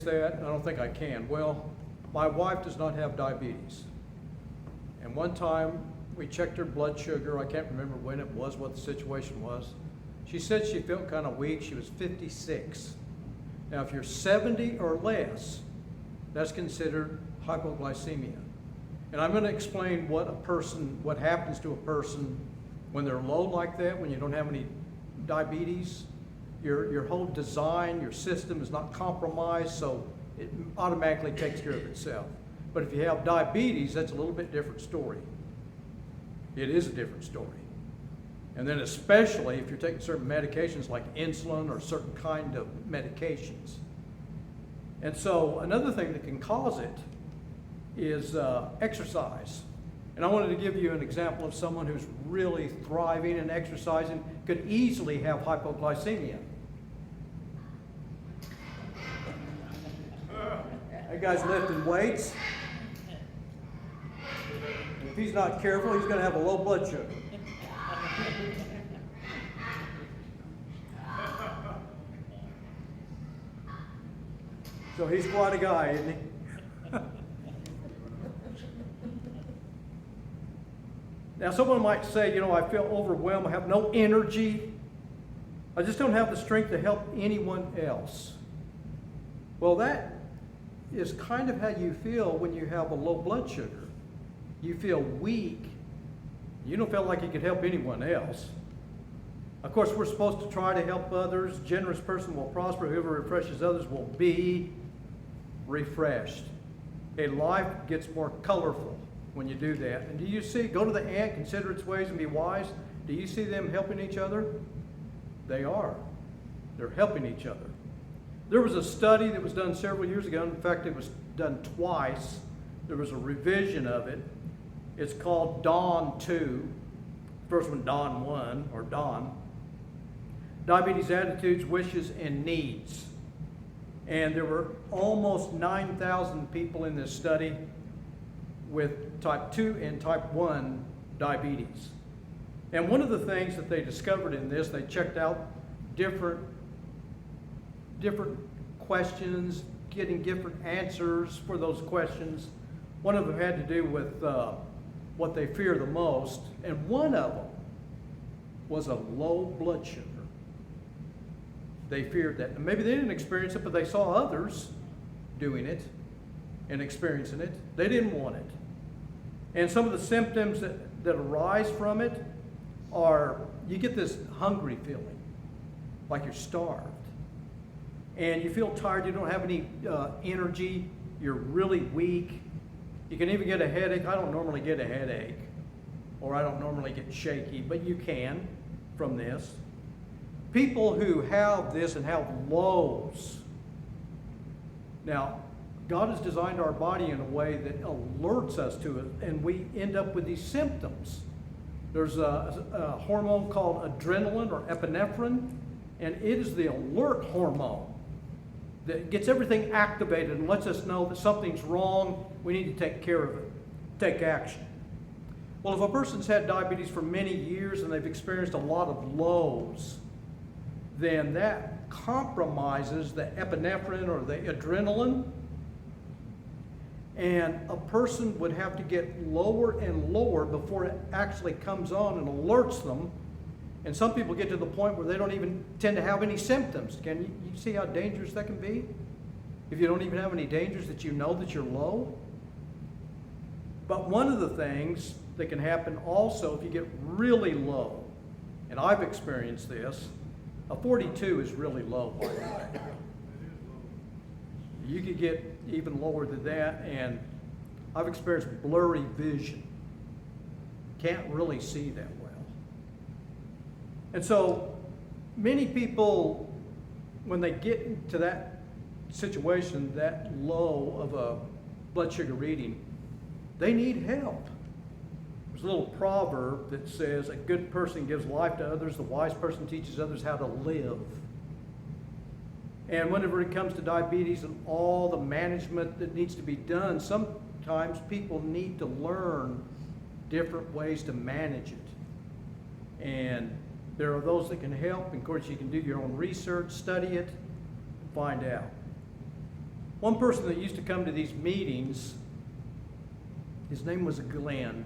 that? I don't think I can. Well, my wife does not have diabetes. And one time we checked her blood sugar. I can't remember when it was, what the situation was. She said she felt kind of weak. She was 56. Now, if you're 70 or less, that's considered hypoglycemia. And I'm going to explain what happens to a person when they're low like that, when you don't have any diabetes. Your whole design, your system is not compromised, so it automatically takes care of itself. But if you have diabetes, that's a little bit different story. It is a different story. And then especially if you're taking certain medications like insulin or certain kind of medications. And so another thing that can cause it is exercise. And I wanted to give you an example of someone who's really thriving and exercising, could easily have hypoglycemia. That guy's lifting weights. If he's not careful, he's going to have a low blood sugar. So he's quite a guy, isn't he? Now, someone might say, I feel overwhelmed, I have no energy, I just don't have the strength to help anyone else. Well, that is kind of how you feel when you have a low blood sugar. You feel weak. You don't feel like you could help anyone else. Of course, we're supposed to try to help others. Generous person will prosper. Whoever refreshes others will be refreshed. A life gets more colorful when you do that. And do you see, go to the ant, consider its ways and be wise. Do you see them helping each other? They are. They're helping each other. There was a study that was done several years ago. In fact, it was done twice. There was a revision of it. It's called Dawn 2. First one, Dawn 1, or Dawn. Diabetes attitudes, wishes, and needs. And there were almost 9,000 people in this study with type 2 and type 1 diabetes. And one of the things that they discovered in this, they checked out different questions, getting different answers for those questions. One of them had to do with what they fear the most, and one of them was a low blood sugar. They feared that. And maybe they didn't experience it, but they saw others doing it and experiencing it. They didn't want it. And some of the symptoms that arise from it are, you get this hungry feeling, like you're starved. And you feel tired, you don't have any energy, you're really weak. You can even get a headache. I don't normally get a headache, or I don't normally get shaky, but you can from this. People who have this and have lows. Now, God has designed our body in a way that alerts us to it, and we end up with these symptoms. There's a hormone called adrenaline or epinephrine, and it is the alert hormone that gets everything activated and lets us know that something's wrong, we need to take care of it, take action. Well, if a person's had diabetes for many years and they've experienced a lot of lows, then that compromises the epinephrine or the adrenaline, and a person would have to get lower and lower before it actually comes on and alerts them. And some people get to the point where they don't even tend to have any symptoms. Can you see how dangerous that can be? If you don't even have any dangers that you know that you're low. But one of the things that can happen also if you get really low, and I've experienced this, a 42 is really low, by the way. You could get even lower than that, and I've experienced blurry vision. Can't really see that well. And so many people, when they get to that situation, that low of a blood sugar reading, they need help. There's a little proverb that says, a good person gives life to others, the wise person teaches others how to live. And whenever it comes to diabetes and all the management that needs to be done, sometimes people need to learn different ways to manage it. And there are those that can help. Of course, you can do your own research, study it, find out. One person that used to come to these meetings, his name was Glenn.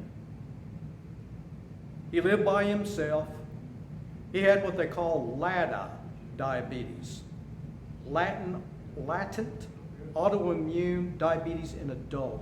He lived by himself. He had what they call LADA diabetes, latent autoimmune diabetes in adults.